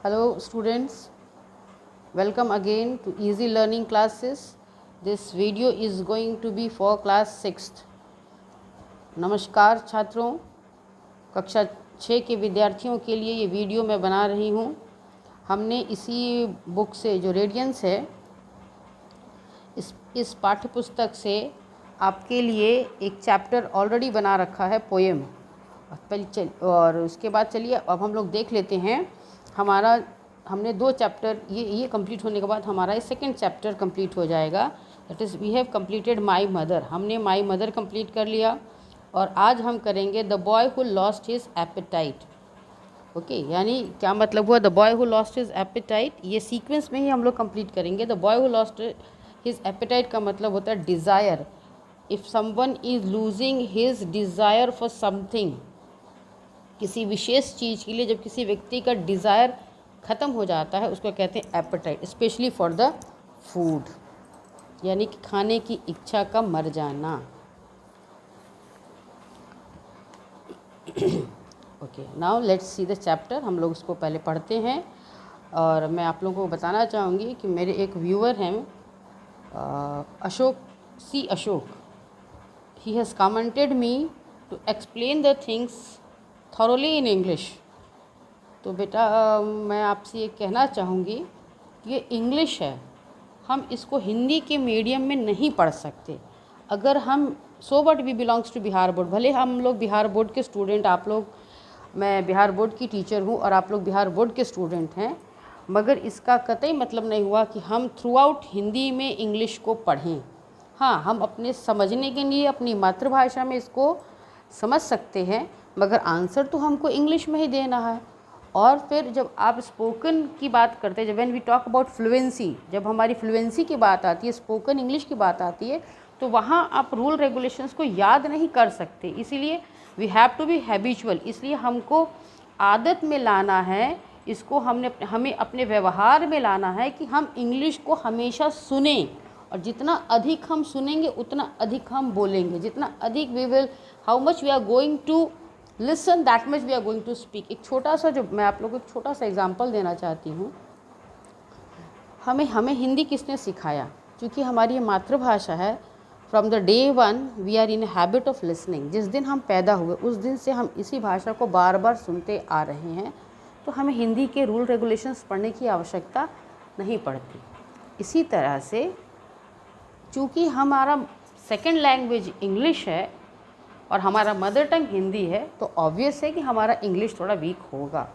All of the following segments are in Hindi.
Hello students, welcome again to Easy Learning classes. This video is going to be for class 6th. नमस्कार छात्रों, कक्षा 6 के विद्यार्थियों के लिए ये वीडियो मैं बना रही हूँ। हमने इसी बुक से जो रेडियंस है इस पाठ्य पुस्तक से आपके लिए एक चैप्टर ऑलरेडी बना रखा है पोएम। और उसके बाद चलिए अब हम लोग देख लेते हैं। हमने 2 चैप्टर ये कंप्लीट होने के बाद हमारा सेकंड चैप्टर कंप्लीट हो जाएगा। That is we have completed my mother. हमने माई मदर कंप्लीट कर लिया और आज हम करेंगे the boy who lost his appetite. Okay, यानी क्या मतलब हुआ the boy who lost his appetite, ये सीक्वेंस में ही हम लोग कंप्लीट करेंगे। The boy who lost his appetite का मतलब होता है desire. If someone is losing his desire for something, किसी विशेष चीज़ के लिए जब किसी व्यक्ति का डिज़ायर ख़त्म हो जाता है उसको कहते हैं appetite, specially for the food, यानी कि खाने की इच्छा का मर जाना। Okay, now let's see the chapter. हम लोग उसको पहले पढ़ते हैं और मैं आप लोगों को बताना चाहूँगी कि मेरे एक व्यूअर हैं Ashok. He has commented me to explain the things thoroughly in English. तो बेटा मैं आपसे ये कहना चाहूँगी कि ये इंग्लिश है, हम इसको हिंदी के मीडियम में नहीं पढ़ सकते। अगर हम so but we belongs to Bihar board, भले हम लोग बिहार बोर्ड के स्टूडेंट, आप लोग, मैं बिहार बोर्ड की टीचर हूँ और आप लोग बिहार बोर्ड के स्टूडेंट हैं, मगर इसका कतई मतलब नहीं हुआ कि हम थ्रू आउट हिंदी में इंग्लिश को पढ़ें। हाँ, हम अपने समझने के लिए अपनी मातृभाषा में इसको समझ सकते हैं, मगर आंसर तो हमको इंग्लिश में ही देना है। और फिर जब आप स्पोकन की बात करते हैं, जब when we talk about fluency, जब हमारी फ्लुएंसी की बात आती है, स्पोकन इंग्लिश की बात आती है, तो वहाँ आप रूल रेगुलेशंस को याद नहीं कर सकते। इसीलिए we have to be habitual, इसलिए हमको आदत में लाना है, इसको हमें अपने व्यवहार में लाना है कि हम इंग्लिश को हमेशा सुनें, और जितना अधिक हम सुनेंगे उतना अधिक हम बोलेंगे। जितना अधिक we will, how much we are going to listen, that much we are going to speak. एक छोटा सा, जो मैं आप लोगों को एक छोटा सा एग्जांपल देना चाहती हूँ। हमें हिंदी किसने सिखाया? क्योंकि हमारी ये मातृभाषा है। From the day one we are in habit of listening. जिस दिन हम पैदा हुए उस दिन से हम इसी भाषा को बार बार सुनते आ रहे हैं, तो हमें हिंदी के रूल रेगुलेशंस पढ़ने की आवश्यकता नहीं पड़ती। इसी तरह से चूँकि हमारा सेकेंड लैंग्वेज इंग्लिश है और हमारा मदर टंग हिंदी है, तो ऑब्वियस है कि हमारा इंग्लिश थोड़ा वीक होगा।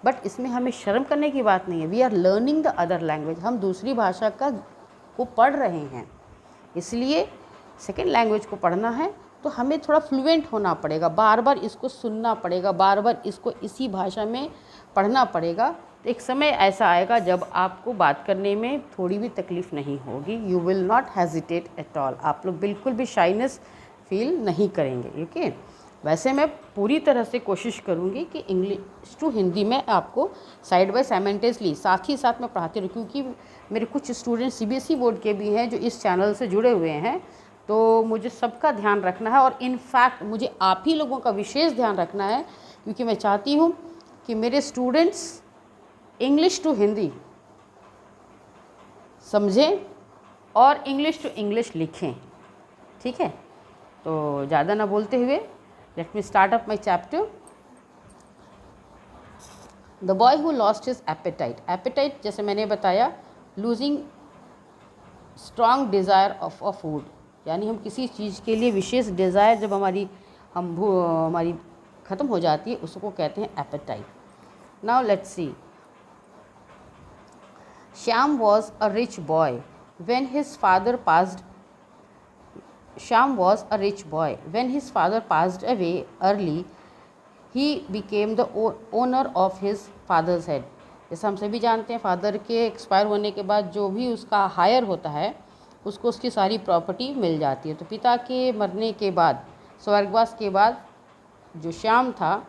बट इसमें हमें शर्म करने की बात नहीं है। We are learning the other language, हम दूसरी भाषा को पढ़ रहे हैं, इसलिए सेकेंड लैंग्वेज को पढ़ना है तो हमें थोड़ा फ्लुएंट होना पड़ेगा, बार बार इसको सुनना पड़ेगा, बार बार इसको इसी भाषा में पढ़ना पड़ेगा। तो एक समय ऐसा आएगा जब आपको बात करने में थोड़ी भी तकलीफ़ नहीं होगी। You will not hesitate at all, आप लोग बिल्कुल भी शाइनेस फील नहीं करेंगे। ओके, वैसे मैं पूरी तरह से कोशिश करूँगी कि इंग्लिश टू हिंदी में आपको साइड बाय साइमल्टेनियसली साथ ही साथ मैं पढ़ाती रहूँ, क्योंकि मेरे कुछ स्टूडेंट सीबीएसई बोर्ड के भी हैं जो इस चैनल से जुड़े हुए हैं, तो मुझे सबका ध्यान रखना है। और इनफैक्ट मुझे आप ही लोगों का विशेष ध्यान रखना है, क्योंकि मैं चाहती हूँ कि मेरे स्टूडेंट्स इंग्लिश टू हिंदी समझें और इंग्लिश टू इंग्लिश लिखें। ठीक है, तो ज़्यादा ना बोलते हुए let me start up my chapter. The boy who lost his appetite. Appetite जैसे मैंने बताया, losing strong desire of a food, यानी हम किसी चीज़ के लिए विशेष डिज़ायर जब हमारी ख़त्म हो जाती है उसको कहते हैं appetite. Now let's see. Shyam was a rich boy when his father passed Shyam was a rich boy. When his father passed away early, he became the owner of his father's head. जैसा हम सभी जानते हैं, फादर के एक्सपायर होने के बाद जो भी उसका हायर होता है उसको उसकी सारी प्रॉपर्टी मिल जाती है। तो पिता के मरने के बाद, स्वर्गवास के बाद, जो श्याम था,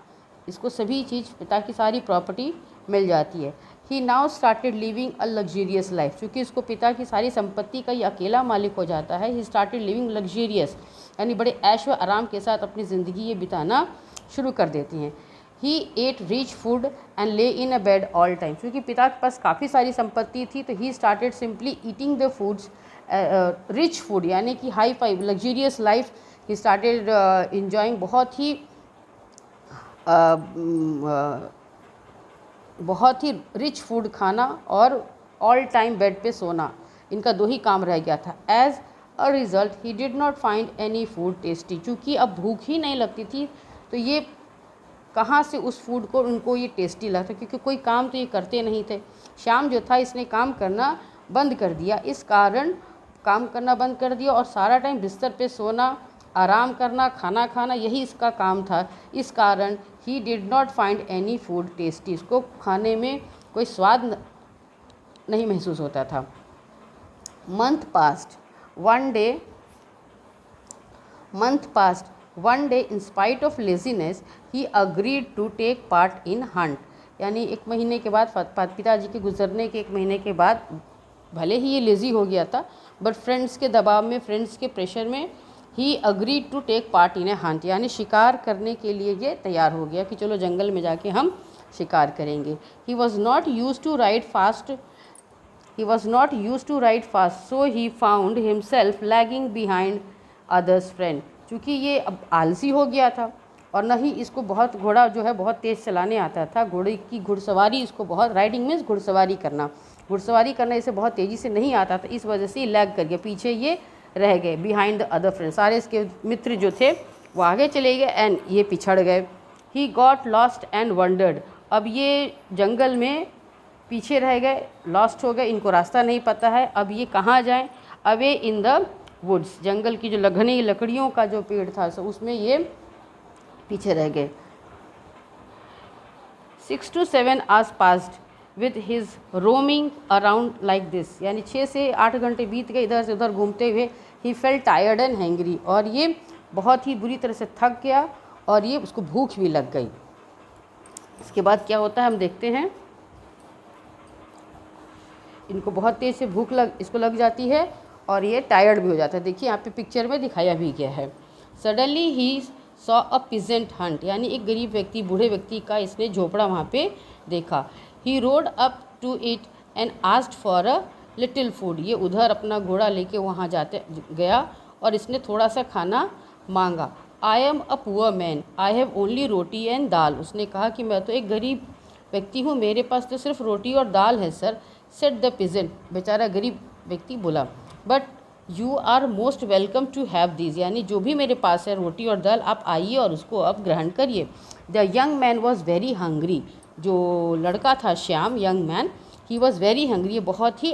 इसको सभी चीज़, पिता की सारी प्रॉपर्टी मिल जाती है। He now started living a luxurious life. क्योंकि उसको पिता की सारी संपत्ति का ये अकेला मालिक हो जाता है, ही स्टार्टेड लिविंग लग्जीरियस, यानी बड़े ऐश व आराम के साथ अपनी ज़िंदगी ये बिताना शुरू कर देती हैं। ही एट रिच फूड एंड ले इन अ बेड ऑल टाइम। क्योंकि पिता के पास काफ़ी सारी संपत्ति थी तो he started simply eating the foods rich food, यानी कि hi fi luxurious life he started enjoying. बहुत ही रिच फूड खाना और ऑल टाइम बेड पे सोना, इनका दो ही काम रह गया था। As a result he did not find any food tasty. चूँकि अब भूख ही नहीं लगती थी तो ये कहाँ से उस फूड को उनको ये टेस्टी लगता, क्योंकि कोई काम तो ये करते नहीं थे। श्याम जो था इसने काम करना बंद कर दिया, इस कारण काम करना बंद कर दिया और सारा टाइम बिस्तर पे सोना, आराम करना, खाना खाना, यही इसका काम था। इस कारण he did not find any food tasty, इसको खाने में कोई स्वाद नहीं महसूस होता था। Month past one day in spite of laziness he agreed to take part in hunt. यानी एक महीने के बाद, पिताजी के गुजरने के एक महीने के बाद, भले ही ये लेज़ी हो गया था बट फ्रेंड्स के दबाव में, फ्रेंड्स के प्रेशर में he agreed to take part in a hunt, यानी शिकार करने के लिए ये तैयार हो गया कि चलो जंगल में जाके हम शिकार करेंगे। He was not use to ride fast so he found himself lagging behind others friend. चूँकि ये अब आलसी हो गया था और न ही इसको बहुत घोड़ा जो है बहुत तेज़ चलाने आता था, घोड़े की घुड़सवारी इसको बहुत, राइडिंग मीन्स घुड़सवारी करना इसे बहुत तेज़ी से नहीं आता था, इस वजह से लैग कर गया, पीछे ये रह गए। बिहाइंड द अदर फ्रेंड, सारे इसके मित्र जो थे वो आगे चले गए एंड ये पिछड़ गए। He got lost and wandered, अब ये जंगल में पीछे रह गए, लॉस्ट हो गए, इनको रास्ता नहीं पता है अब ये कहाँ जाएं। अवे इन द वुड्स, जंगल की जो घनी लकड़ियों का जो पेड़ था सो उसमें ये पीछे रह गए। 6 to 7 hours passed with his roaming around like this, यानी 6 से 8 घंटे बीत गए इधर से उधर घूमते हुए। ही felt tired and hungry, और ये बहुत ही बुरी तरह से थक गया और ये उसको भूख भी लग गई। इसके बाद क्या होता है हम देखते हैं। इनको बहुत तेज़ से भूख इसको लग जाती है और ये टायर्ड भी हो जाता है। देखिए यहाँ पे पिक्चर में दिखाया भी गया है। Suddenly he saw a peasant Hunt, यानी एक गरीब व्यक्ति, बूढ़े व्यक्ति का इसने झोपड़ा वहाँ पे देखा। He rode up to it and asked for a little food, ये उधर अपना घोड़ा लेके वहाँ जाते गया और इसने थोड़ा सा खाना मांगा। I am a poor man, I have only roti and dal, उसने कहा कि मैं तो एक गरीब व्यक्ति हूँ, मेरे पास तो सिर्फ रोटी और दाल है सर। सेड द पीजेंट, बेचारा गरीब व्यक्ति बोला। But you are most welcome to have these, यानी जो भी मेरे पास है रोटी और दाल, आप आइए और उसको अब ग्रहण करिए। The young man was very hungry, जो लड़का था Shyam, young man, he was very hungry, बहुत ही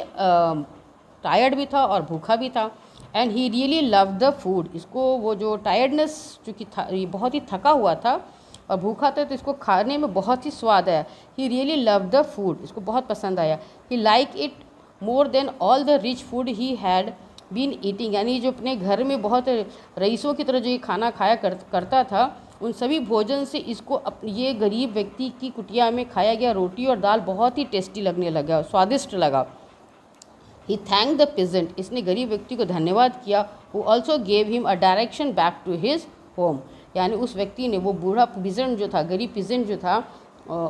टायर्ड भी था और भूखा भी था। And he really love the food, इसको वो जो टायर्डनेस चूँकि था, ये बहुत ही थका हुआ था और भूखा था तो इसको खाने में बहुत ही स्वाद आया। He really love the food, इसको बहुत पसंद आया। He like it more than all the rich food he had been eating, यानी जो अपने घर में बहुत रईसों की तरह जो ये खाना खाया करता था, उन सभी भोजन से इसको ये गरीब व्यक्ति की कुटिया में खाया गया रोटी और दाल बहुत ही टेस्टी लगने लगा, स्वादिष्ट लगा। ही थैंक द पीजेंट, इसने गरीब व्यक्ति को धन्यवाद किया। वो also gave him a direction back to his home, यानी उस व्यक्ति ने, वो बूढ़ा पीजेंट जो था, गरीब पीजेंट जो था,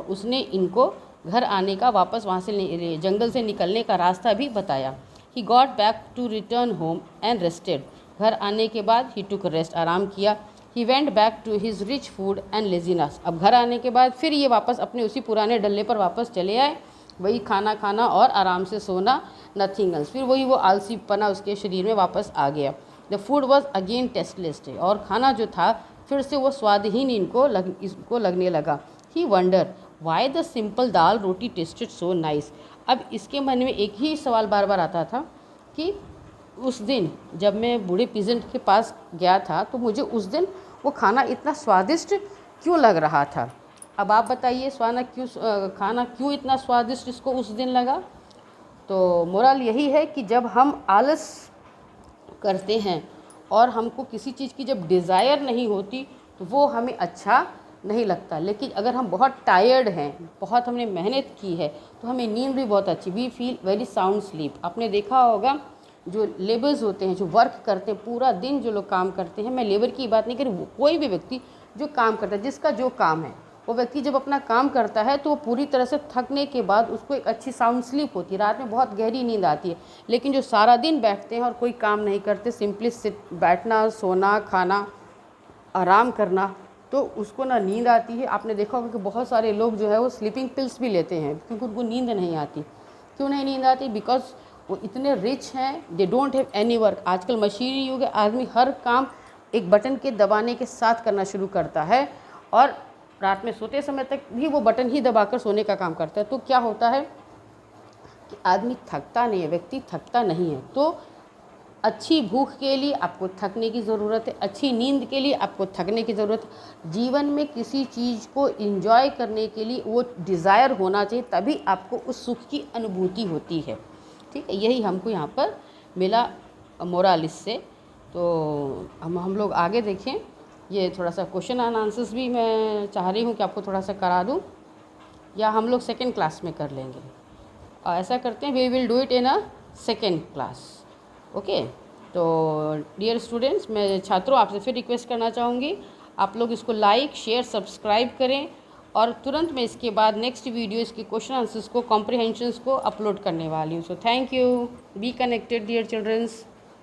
उसने इनको घर आने का, वापस वहाँ से जंगल से निकलने का रास्ता भी बताया। He got back to return home and rested, घर आने के बाद ही टुक रेस्ट, आराम किया। He went back to his rich food and laziness, अब घर आने के बाद फिर ये वापस अपने उसी पुराने डल्ले पर वापस चले आए, वही खाना खाना और आराम से सोना, नथिंग एल्स। फिर वही वो आलसीपना उसके शरीर में वापस आ गया। The food was again tasteless, और खाना जो था फिर से वो स्वादहीन इसको लगने लगा। He wonder why the simple dal roti tasted so nice, अब इसके मन में एक ही सवाल बार बार आता था कि उस दिन जब मैं बूढ़े पीजेंट के पास गया था तो मुझे उस दिन वो खाना इतना स्वादिष्ट क्यों लग रहा था। अब आप बताइए खाना क्यों इतना स्वादिष्ट इसको उस दिन लगा। तो मोरल यही है कि जब हम आलस करते हैं और हमको किसी चीज़ की जब डिज़ायर नहीं होती तो वो हमें अच्छा नहीं लगता, लेकिन अगर हम बहुत टायर्ड हैं, बहुत हमने मेहनत की है, तो हमें नींद भी बहुत अच्छी, we feel very sound sleep. आपने देखा होगा जो लेबर्स होते हैं, जो वर्क करते हैं पूरा दिन, जो लोग काम करते हैं, मैं लेबर की बात नहीं कर रही, कोई भी व्यक्ति जो काम करता है, जिसका जो काम है, वो व्यक्ति जब अपना काम करता है तो वो पूरी तरह से थकने के बाद उसको एक अच्छी साउंड स्लीप होती है, रात में बहुत गहरी नींद आती है। लेकिन जो सारा दिन बैठते हैं और कोई काम नहीं करते, सिंपली बैठना, सोना, खाना, आराम करना, तो उसको ना नींद आती है। आपने देखा होगा कि बहुत सारे लोग जो है वो स्लीपिंग पिल्स भी लेते हैं क्योंकि उनको नींद नहीं आती। क्यों नहीं नींद आती? बिकॉज वो इतने रिच हैं, they don't have any work. आजकल मशीनी युग है, आदमी हर काम एक बटन के दबाने के साथ करना शुरू करता है और रात में सोते समय तक भी वो बटन ही दबाकर सोने का काम करता है। तो क्या होता है कि आदमी थकता नहीं है, व्यक्ति थकता नहीं है। तो अच्छी भूख के लिए आपको थकने की ज़रूरत है, अच्छी नींद के लिए आपको थकने की ज़रूरत है। जीवन में किसी चीज़ को एंजॉय करने के लिए वो डिज़ायर होना चाहिए, तभी आपको उस सुख की अनुभूति होती है। ठीक है, यही हमको यहाँ पर मिला मोरल इससे। तो हम लोग आगे देखें। ये थोड़ा सा क्वेश्चन एंड आंसर्स भी मैं चाह रही हूँ कि आपको थोड़ा सा करा दूँ, या हम लोग सेकेंड क्लास में कर लेंगे। और ऐसा करते हैं, we will do it in a second class. Okay. तो डियर स्टूडेंट्स, मैं छात्रों आपसे फिर रिक्वेस्ट करना चाहूँगी, आप लोग इसको लाइक, शेयर, सब्सक्राइब करें और तुरंत मैं इसके बाद नेक्स्ट वीडियो इसके क्वेश्चन आंसर्स को, कॉम्प्रिहेंशंस को अपलोड करने वाली हूँ। So thank you, be connected dear children's.